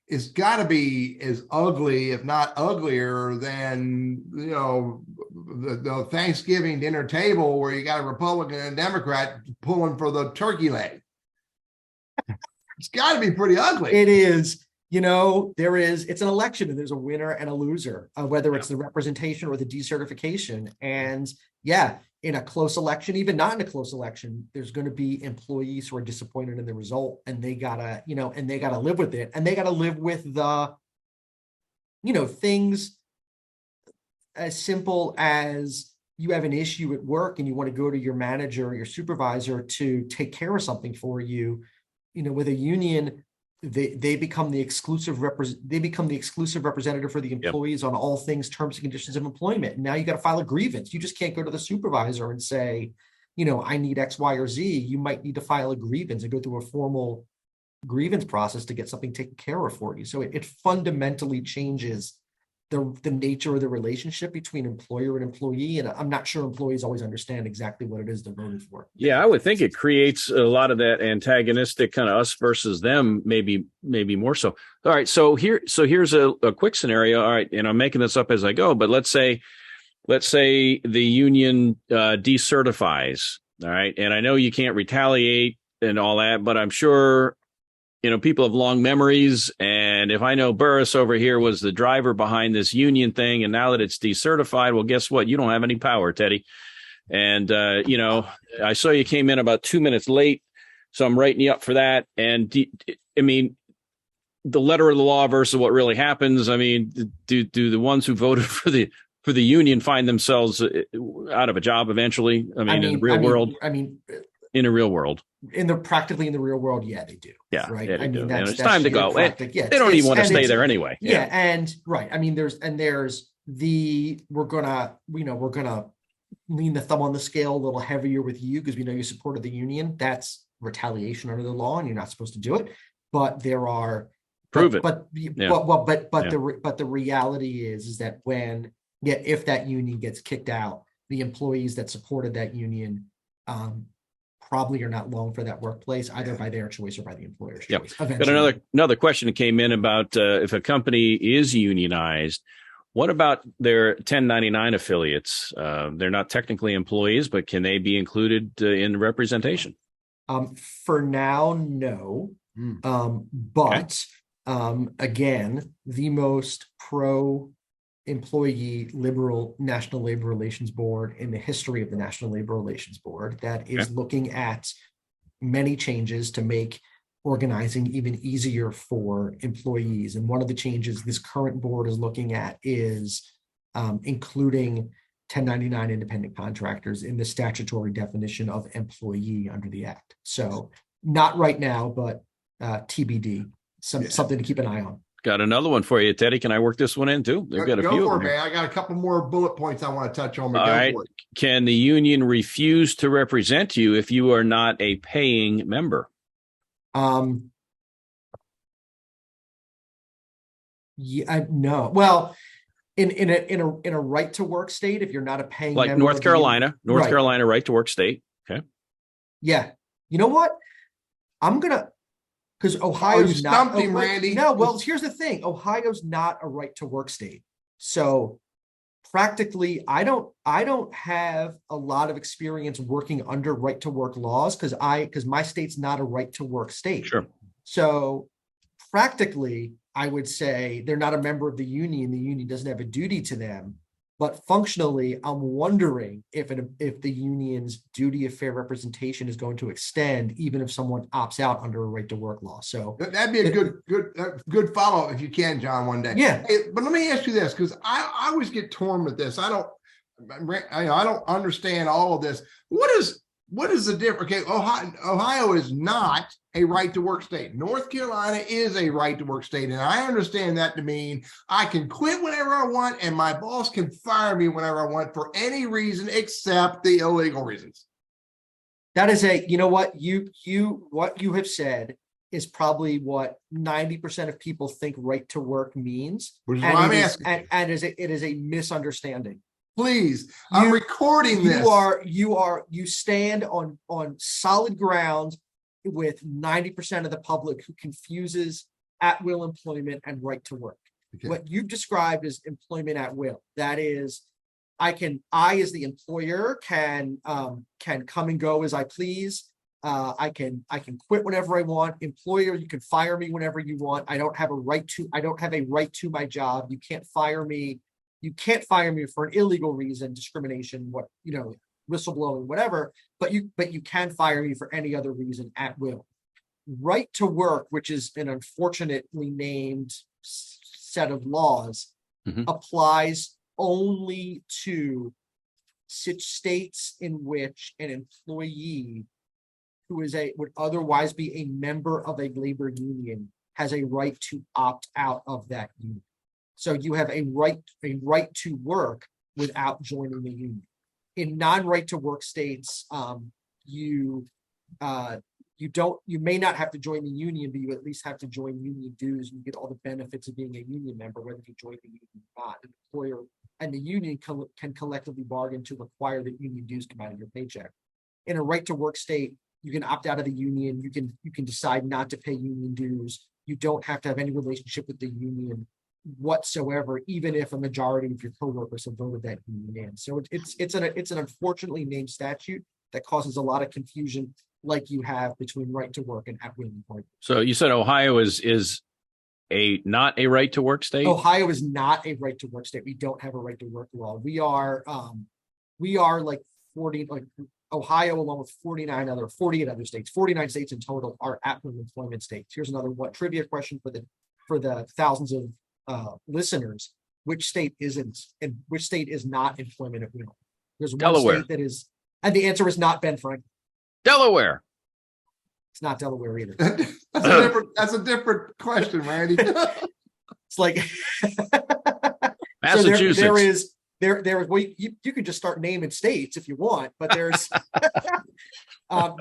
is got to be as ugly, if not uglier, than the Thanksgiving dinner table where you got a Republican and a Democrat pulling for the turkey leg. It's got to be pretty ugly. It is. It's an election, and there's a winner and a loser, whether it's the representation or the decertification. And in a close election, even not in a close election, there's going to be employees who are disappointed in the result, and they gotta live with it. And they gotta live with the, things as simple as you have an issue at work and you want to go to your manager or your supervisor to take care of something for you. With a union, they become the exclusive representative for the employees on all things, terms and conditions of employment. And now you got to file a grievance. You just can't go to the supervisor and say, I need X, Y, or Z. You might need to file a grievance and go through a formal grievance process to get something taken care of for you. So it fundamentally changes the nature of the relationship between employer and employee. And I'm not sure employees always understand exactly what it is they're voting for. Yeah, I would think it creates a lot of that antagonistic kind of us versus them, maybe more so. All right, so here's a quick scenario. All right, and I'm making this up as I go, but let's say the union decertifies. All right, and I know you can't retaliate and all that, but I'm sure people have long memories. And if I know Burriss over here was the driver behind this union thing, and now that it's decertified, well, guess what? You don't have any power, Teddy. And, I saw you came in about 2 minutes late, so I'm writing you up for that. And the letter of the law versus what really happens. I mean, do the ones who voted for the union find themselves out of a job eventually? In the real world. In a real world. Practically in the real world, yeah, they do. Yeah, right. Yeah, they do. That's time to go. They don't even want to stay there anyway. Yeah, and right. There's we're gonna lean the thumb on the scale a little heavier with you because we know you supported the union. That's retaliation under the law, and you're not supposed to do it. But there are the reality is that if that union gets kicked out, the employees that supported that union probably are not long for that workplace, either by their choice or by the employer's choice. Got another question that came in about if a company is unionized, what about their 1099 affiliates? They're not technically employees, but can they be included in representation? For now, no. Again, the most pro-employee liberal National Labor Relations Board in the history of the National Labor Relations Board that is looking at many changes to make organizing even easier for employees. And one of the changes this current board is looking at is including 1099 independent contractors in the statutory definition of employee under the Act. So not right now, but TBD, something to keep an eye on. Got another one for you, Teddy. Can I work this one in too? They've got a few. Go for it, man. I got a couple more bullet points I want to touch on. All right. Can the union refuse to represent you if you are not a paying member? No. Well, in a right to work state, if you're not a paying member, North Carolina, Carolina right to work state. Okay. Yeah. You know what? Because Ohio's not. Him, Randy. No, well, here's the thing. Ohio's not a right to work state. So practically, I don't have a lot of experience working under right to work laws because my state's not a right to work state. Sure. So practically, I would say they're not a member of the union. The union doesn't have a duty to them. But functionally, I'm wondering if the union's duty of fair representation is going to extend even if someone opts out under a right to work law. So that'd be a good follow-up if you can, John, one day. Yeah. Hey, but let me ask you this, because I always get torn with this. I don't understand all of this. What is the difference? Okay, Ohio is not a right to work state. North Carolina is a right to work state. And I understand that to mean I can quit whenever I want and my boss can fire me whenever I want for any reason except the illegal reasons. That is what you have said is probably what 90% of people think right to work means. Which is what I'm asking. And it is a misunderstanding. Please, I'm recording this. You stand on solid ground with 90% of the public who confuses at will employment and right to work. Okay. What you've described is employment at will. That is, I as the employer can come and go as I please. I can quit whenever I want. Employer, you can fire me whenever you want. I don't have a right to my job. You can't fire me. You can't fire me for an illegal reason, discrimination, whistleblowing, whatever, but you can fire me for any other reason at will. Right to work, which is an unfortunately named set of laws, applies only to such states in which an employee who would otherwise be a member of a labor union has a right to opt out of that union. So you have a right to work without joining the union. In non-right to work states, you may not have to join the union, but you at least have to join union dues. You get all the benefits of being a union member, whether you join the union or not. The employer and the union can collectively bargain to require that union dues come out of your paycheck. In a right to work state, you can opt out of the union. You can decide not to pay union dues. You don't have to have any relationship with the union whatsoever, even if a majority of your coworkers have voted that union in. So it's an unfortunately named statute that causes a lot of confusion, like you have between right to work and at will employment. So you said Ohio is not a right to work state? Ohio is not a right to work state. We don't have a right to work law. We are like 40, like Ohio, along with 48 other states, 49 states in total are at will employment states. Here's another trivia question for the thousands of listeners. Which state isn't, and which state is not employment at will? There's one Delaware. state that is, and the answer is not Ben Franklin. Delaware. It's not Delaware either. That's a different question, Randy. It's like Massachusetts. So well, you could just start naming states if you want, but there's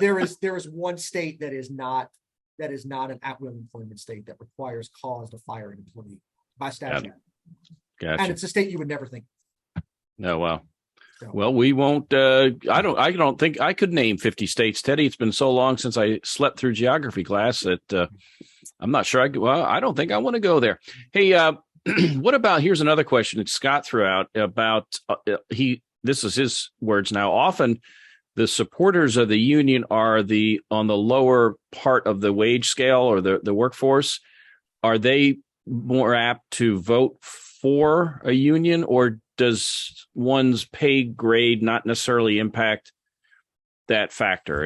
there is one state that is not an at-will employment state that requires cause to fire an employee by statute. Gotcha. And it's a state you would never think. Oh, wow. So. Well, we won't. I don't think I could name 50 states, Teddy. It's been so long since I slept through geography class that I'm not sure. I don't think I want to go there. Hey, what about? Here's another question that Scott threw out about. This is his words now. Often, the supporters of the union are on the lower part of the wage scale or the workforce. Are they more apt to vote for a union, or does one's pay grade not necessarily impact that factor?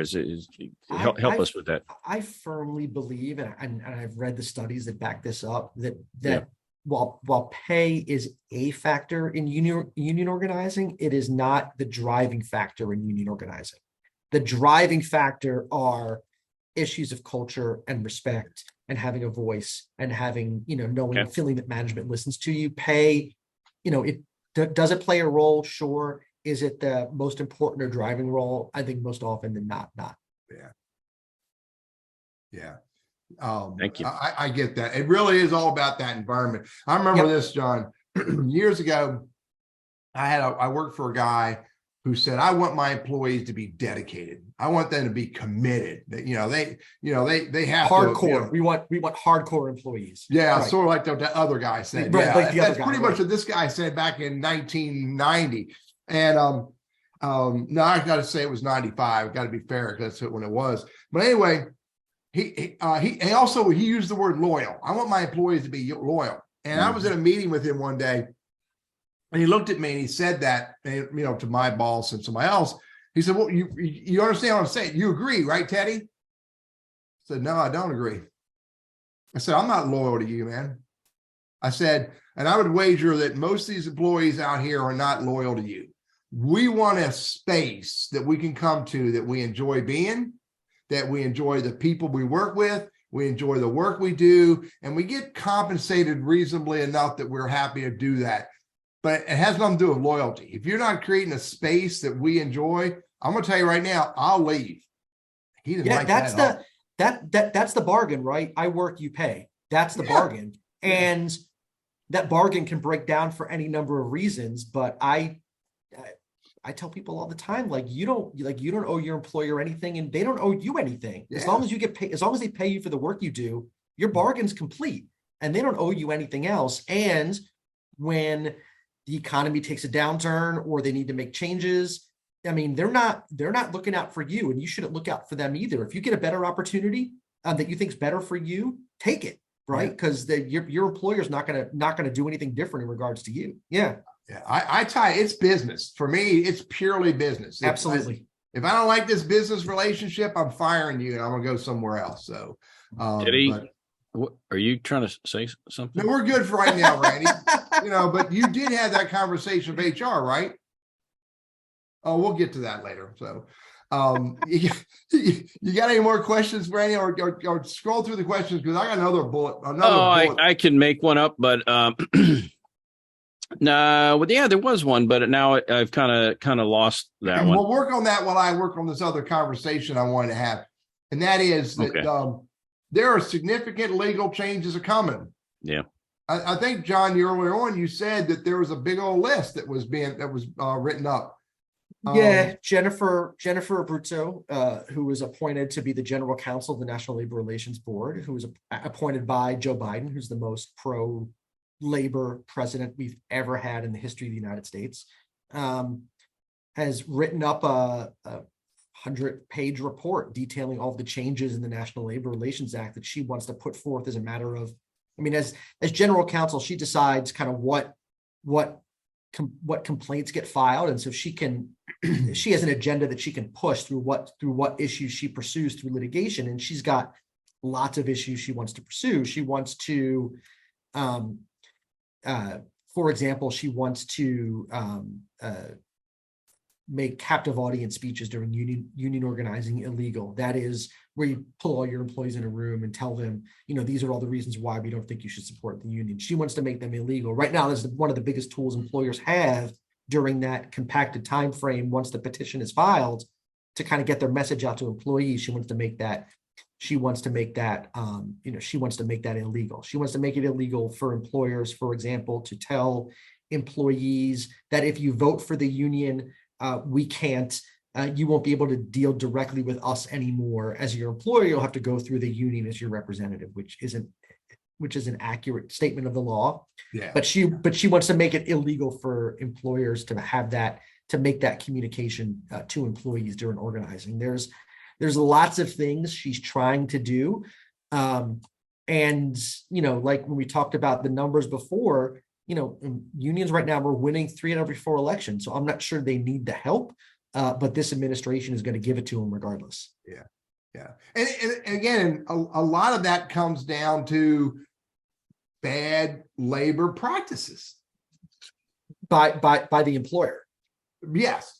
Help us with that. I firmly believe, and I've read the studies that back this up, that while pay is a factor in union organizing, it is not the driving factor in union organizing. The driving factor are issues of culture and respect and having a voice and having, knowing, feeling that management listens to you. Pay, does it play a role? Sure. Is it the most important or driving role? I think most often than not. Yeah. Thank you. I get that. It really is all about that environment. I remember this, John, years ago. I worked for a guy who said, I want my employees to be dedicated. I want them to be committed. That they have hardcore. We want hardcore employees. Yeah, right. Sort of like the other guy said. Right, yeah, like that's pretty much what this guy said back in 1990. And no, I got to say it was 95. Got to be fair because that's when it was. But anyway, he also used the word loyal. I want my employees to be loyal. And I was in a meeting with him one day. And he looked at me and he said that, to my boss and somebody else. He said, well, you understand what I'm saying? You agree, right, Teddy? I said, no, I don't agree. I said, I'm not loyal to you, man. I said, and I would wager that most of these employees out here are not loyal to you. We want a space that we can come to that we enjoy being, that we enjoy the people we work with, we enjoy the work we do, and we get compensated reasonably enough that we're happy to do that. But it has nothing to do with loyalty. If you're not creating a space that we enjoy, I'm going to tell you right now, I'll leave. He didn't like that. That's the bargain, right? I work, you pay. That's the bargain. And that bargain can break down for any number of reasons. But I tell people all the time, you don't owe your employer anything, and they don't owe you anything. As long as you get paid, as long as they pay you for the work you do, your bargain's complete, and they don't owe you anything else. And when the economy takes a downturn or they need to make changes, I mean, they're not looking out for you, and you shouldn't look out for them either. If you get a better opportunity that you think is better for you, take it, right? Because your employer's not gonna do anything different in regards to you. Yeah. I tie it's business. For me, it's purely business. Absolutely. If I don't like this business relationship, I'm firing you and I'm gonna go somewhere else. So, Eddie, what, are you trying to say something? No, we're good for right now, Randy. But you did have that conversation with HR, right? Oh, we'll get to that later. So, you got any more questions, Randy, or scroll through the questions, because I got another bullet. I can make one up, but no, well, yeah, there was one, but now I've kind of lost that one. We'll work on that while I work on this other conversation I wanted to have, and that is that there are significant legal changes coming. Yeah, I think, John, earlier on you said that there was a big old list that was written up. Jennifer Abruzzo, who was appointed to be the general counsel of the National Labor Relations Board, who was appointed by Joe Biden, who's the most pro-labor president we've ever had in the history of the United States, has written up a 100-page report detailing all of the changes in the National Labor Relations Act that she wants to put forth as a matter of, as general counsel, she decides kind of what complaints get filed, and so she has an agenda that she can push through what issues she pursues through litigation, and she's got lots of issues she wants to pursue. She wants to, for example, she wants to make captive audience speeches during union organizing illegal. That is where you pull all your employees in a room and tell them, these are all the reasons why we don't think you should support the union. She wants to make them illegal. Right now, this is one of the biggest tools employers have during that compacted time frame once the petition is filed to kind of get their message out to employees. She wants to make that illegal. She wants to make it illegal for employers, for example, to tell employees that if you vote for the union, you won't be able to deal directly with us anymore. As your employer, you'll have to go through the union as your representative, which is an accurate statement of the law. Yeah. But she wants to make it illegal for employers to have that, to make that communication to employees during organizing. There's lots of things she's trying to do. And, like when we talked about the numbers before, unions right now, we're winning 3 out of every 4 elections. So I'm not sure they need the help, but this administration is going to give it to them regardless. Yeah. Yeah. And again, a lot of that comes down to bad labor practices by the employer. Yes.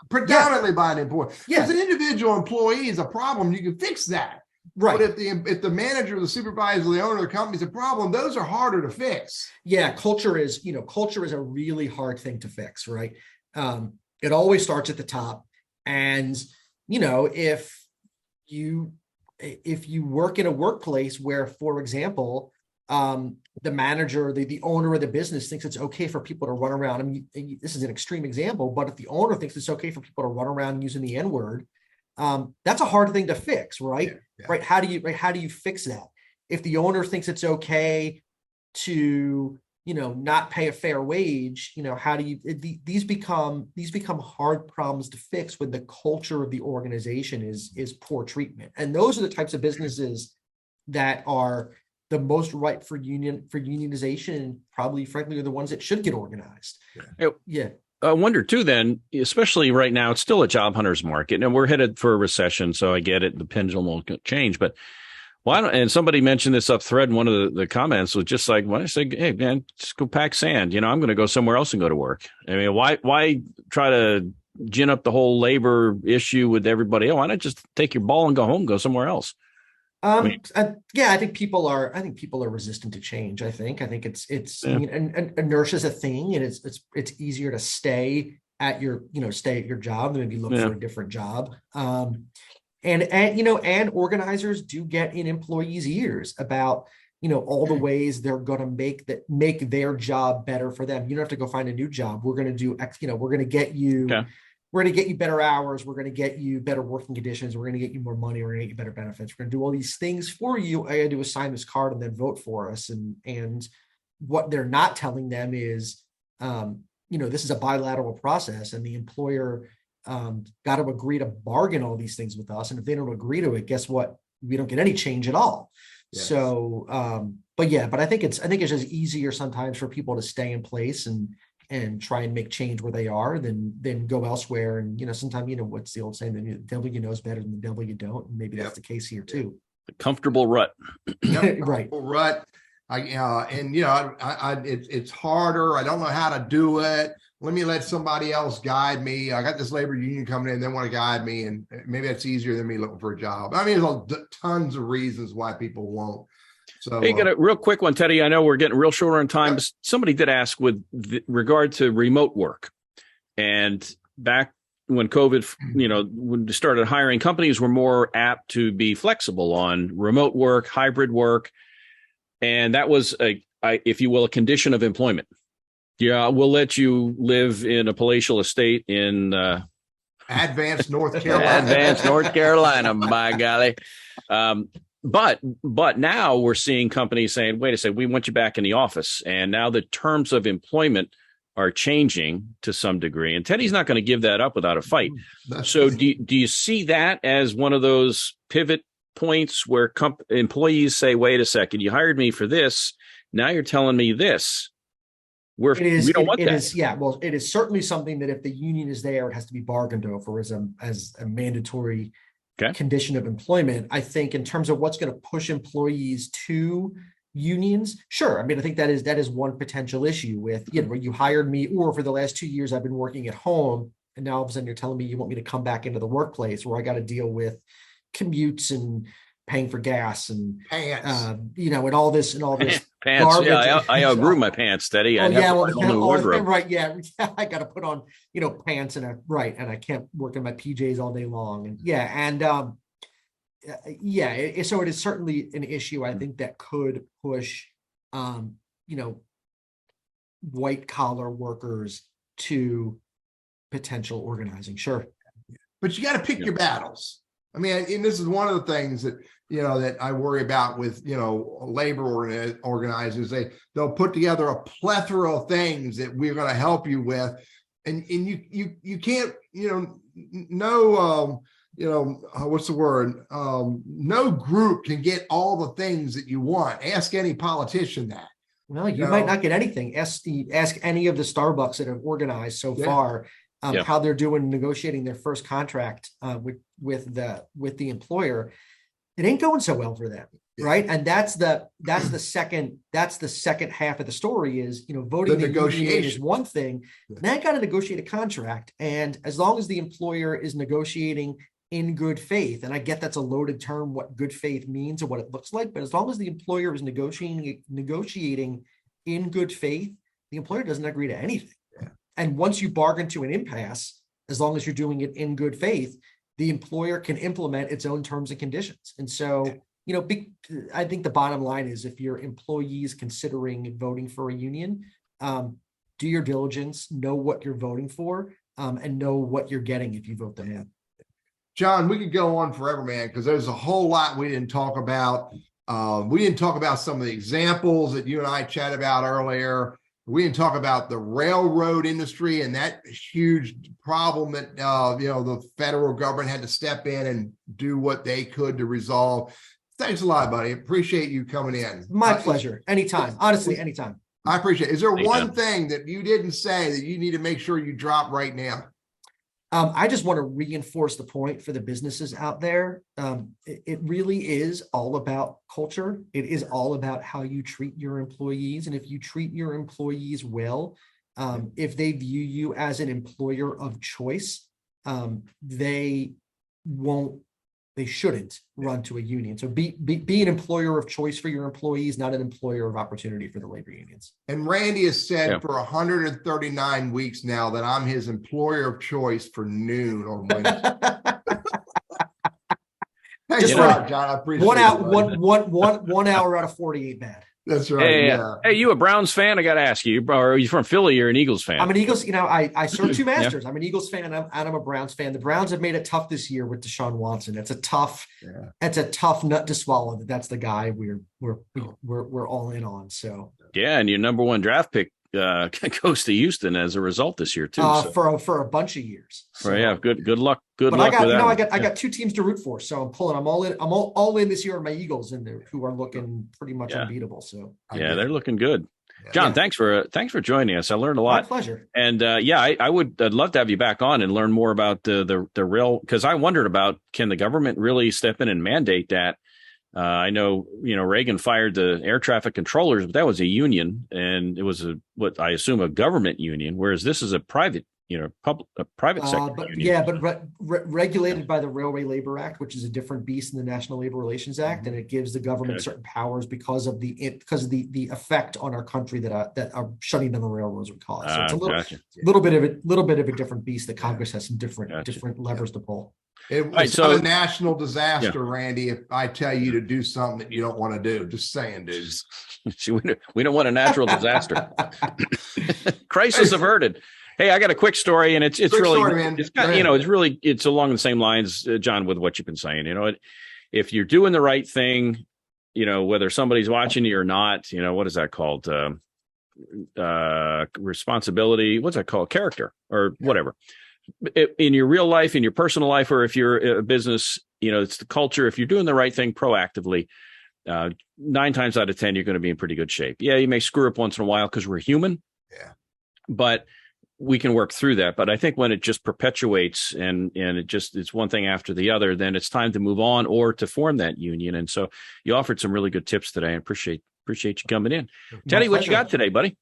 Predominantly by an employer. Yeah. As an individual employee is a problem, you can fix that. Right. But if the manager, the supervisor, the owner of the company is a problem, those are harder to fix. Yeah, culture is a really hard thing to fix, right? It always starts at the top. And if you work in a workplace where, for example, the manager, the owner of the business thinks it's okay for people to run around. This is an extreme example, but if the owner thinks it's okay for people to run around using the N-word, that's a hard thing to fix, right? Yeah. Right. How do you fix that? If the owner thinks it's okay to, not pay a fair wage, how do you, these become hard problems to fix when the culture of the organization is poor treatment. And those are the types of businesses that are the most ripe for unionization, and probably, frankly, are the ones that should get organized. Yeah. I wonder too, then, especially right now, it's still a job hunter's market and we're headed for a recession. So I get it. The pendulum will change, but why don't, and somebody mentioned this up thread in one of the comments was just like, when I say, hey man, just go pack sand, I'm going to go somewhere else and go to work. I mean, why try to gin up the whole labor issue with everybody? Why not just take your ball and go home, go somewhere else? I think people are resistant to change. I think it's I mean, and inertia is a thing, and it's easier to stay at your job than maybe look for a different job. And organizers do get in employees' ears about all the ways they're going to make their job better for them. You don't have to go find a new job. We're going to do X. We're going to get you. Okay. We're going to get you better hours. We're going to get you better working conditions. We're going to get you more money. We're going to get you better benefits. We're going to do all these things for you. I got to do is sign this card and then vote for us. And what they're not telling them is, this is a bilateral process, and the employer got to agree to bargain all these things with us. And if they don't agree to it, guess what? We don't get any change at all. Yes. So, but I think it's just easier sometimes for people to stay in place and try and make change where they are than go elsewhere. And, sometimes, what's the old saying, the devil you know is better than the devil you don't. And maybe that's the case here too. The comfortable rut. Right. Rut. It's harder. I don't know how to do it. Let me let somebody else guide me. I got this labor union coming in, they want to guide me, and maybe that's easier than me looking for a job. I mean, there's tons of reasons why people won't. So, hey, got a real quick one, Teddy. I know we're getting real short on time, but somebody did ask with regard to remote work. And back when COVID, when we started hiring, companies were more apt to be flexible on remote work, hybrid work. And that was, if you will, a condition of employment. Yeah, we'll let you live in a palatial estate in Advanced, North Carolina, by golly. But now we're seeing companies saying, wait a second, we want you back in the office. And now the terms of employment are changing to some degree. And Teddy's not going to give that up without a fight. So do you see that as one of those pivot points where employees say, wait a second, you hired me for this. Now you're telling me this. We don't want that. It is certainly something that if the union is there, it has to be bargained over as a mandatory condition of employment. I think in terms of what's going to push employees to unions, sure. I mean, I think that is one potential issue with, where you hired me, or for the last 2 years I've been working at home, and now all of a sudden you're telling me you want me to come back into the workplace where I got to deal with commutes and paying for gas and pants, and all this pants. Garbage. Yeah, I outgrew my pants, Teddy. I right. Yeah, I got to put on pants and I can't work in my PJs all day long. And so it is certainly an issue, I think, that could push white collar workers to potential organizing. Sure, but you got to pick your battles. I mean, and this is one of the things that, that I worry about with, labor organizers. They'll put together a plethora of things that we're going to help you with. And you can't, what's the word? No group can get all the things that you want. Ask any politician that. Well, you might not get anything. Ask any of the Starbucks that have organized so far. How they're doing negotiating their first contract with the employer. It ain't going so well for them, right? And that's the second half of the story is, voting the negotiation is one thing. Now you got to negotiate a contract, and as long as the employer is negotiating in good faith, and I get that's a loaded term, what good faith means and what it looks like, but as long as the employer is negotiating in good faith, the employer doesn't agree to anything. And once you bargain to an impasse, as long as you're doing it in good faith, the employer can implement its own terms and conditions. And so, I think the bottom line is, if your employees considering voting for a union, do your diligence, know what you're voting for, and know what you're getting if you vote them in. John, we could go on forever, man, because there's a whole lot we didn't talk about. We didn't talk about some of the examples that you and I chatted about earlier. We didn't talk about the railroad industry and that huge problem that the federal government had to step in and do what they could to resolve. Thanks a lot, buddy. Appreciate you coming in. My pleasure. Anytime. Honestly, anytime. I appreciate it. Is there one thing that you didn't say that you need to make sure you drop right now? I just want to reinforce the point for the businesses out there. It really is all about culture. It is all about how you treat your employees. And if you treat your employees well, if they view you as an employer of choice, they shouldn't run to a union. So be an employer of choice for your employees, not an employer of opportunity for the labor unions. And Randy has said for 139 weeks now that I'm his employer of choice for noon on Wednesday. Thanks a lot, John. I appreciate it. 1 hour out of 48 bad. That's right. Hey, you a Browns fan? I got to ask you. Or are you from Philly? You're an Eagles fan. I'm an Eagles. I serve two masters. I'm an Eagles fan and I'm a Browns fan. The Browns have made it tough this year with Deshaun Watson. It's a tough nut to swallow. That's the guy we're all in on. So and your number one draft pick goes to Houston as a result this year too. For a bunch of years. So good luck. Good but luck. I got two teams to root for, so I'm all in. I'm all in this year on my Eagles, and who are looking pretty much unbeatable. So they're looking good. John, thanks for joining us. I learned a lot. My pleasure. And I'd love to have you back on and learn more about the real, because I wondered about, can the government really step in and mandate that? I know, Reagan fired the air traffic controllers, but that was a union, and it was what I assume a government union, whereas this is a private, private sector union. But regulated by the Railway Labor Act, which is a different beast than the National Labor Relations Act, and it gives the government certain powers because of the effect on our country that are shutting down the railroads would cause. So it's a little bit of a different beast that Congress has some different levers to pull. It's a national disaster, Randy, if I tell you to do something that you don't want to do. Just saying, dudes. We don't want a natural disaster. Crisis averted. Hey, I got a quick story, and it's along the same lines, John, with what you've been saying. If you're doing the right thing, whether somebody's watching you or not, what is that called? Responsibility. What's that called? Character or whatever. In your real life, in your personal life, or if you're a business, it's the culture. If you're doing the right thing proactively, 9 times out of 10, you're going to be in pretty good shape. Yeah, you may screw up once in a while because we're human. Yeah, but we can work through that. But I think when it just perpetuates and it's one thing after the other, then it's time to move on or to form that union. And so you offered some really good tips today. I appreciate you coming in. Teddy, what you got today, buddy?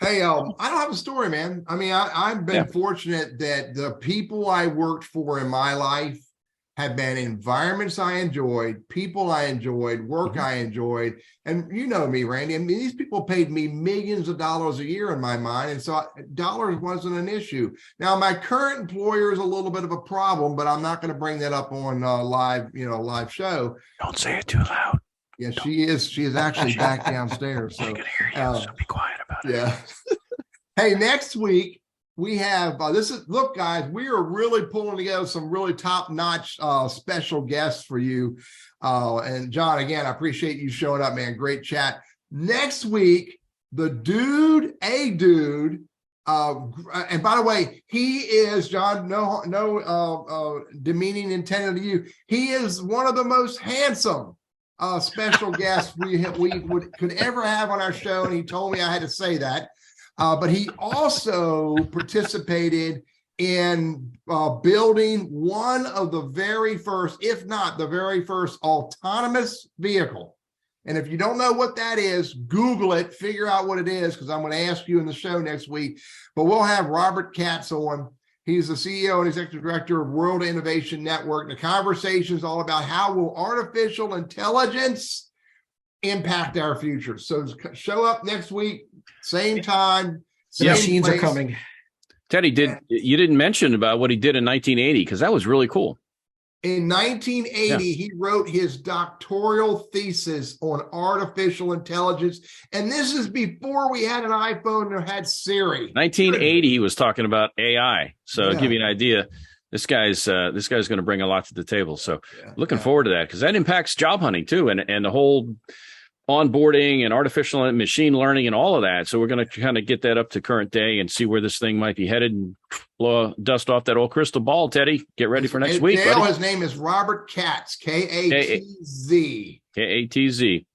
Hey, I don't have a story, man. I mean, I've been fortunate that the people I worked for in my life have been environments I enjoyed, people I enjoyed, work I enjoyed. And you know me, Randy. I mean, these people paid me millions of dollars a year in my mind. And so dollars wasn't an issue. Now, my current employer is a little bit of a problem, but I'm not going to bring that up on live show. Don't say it too loud. Yeah, she is actually back downstairs. So, I can hear you, so be quiet about it. Yeah. Hey, next week we have look, guys, we are really pulling together some really top-notch special guests for you. And John, again, I appreciate you showing up, man. Great chat. Next week, the dude, and by the way, he is, John, no demeaning intended to you. He is one of the most handsome special guest we could ever have on our show, and he told me I had to say that. But he also participated in building one of the very first, if not the very first, autonomous vehicle. And if you don't know what that is, Google it, figure out what it is, because I'm going to ask you in the show next week. But we'll have Robert Katz on. He's the CEO and executive director of World Innovation Network. The conversation is all about how will artificial intelligence impact our future. So show up next week, same time. Machines are coming. Teddy, you didn't mention about what he did in 1980, because that was really cool. In 1980, he wrote his doctoral thesis on artificial intelligence. And this is before we had an iPhone or had Siri. 1980, he was talking about AI. So to give you an idea, this guy's going to bring a lot to the table. So looking forward to that, because that impacts job hunting too. And the whole onboarding and artificial and machine learning and all of that. So we're going to kind of get that up to current day and see where this thing might be headed and blow dust off that old crystal ball, Teddy. Get ready for next week, buddy. His name is Robert Katz, Katz. Katz.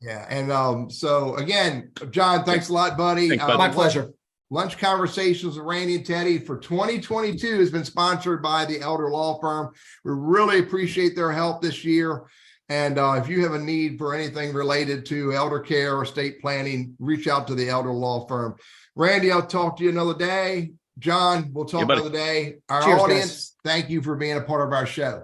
Yeah. And so again, John, thanks a lot, buddy. Thanks, bud. My pleasure. Lunch Conversations with Randy and Teddy for 2022 has been sponsored by the Elder Law Firm. We really appreciate their help this year. And if you have a need for anything related to elder care or estate planning, reach out to the Elder Law Firm. Randy, I'll talk to you another day. John, we'll talk another day. Our Cheers, audience, guys. thank you for being a part of our show.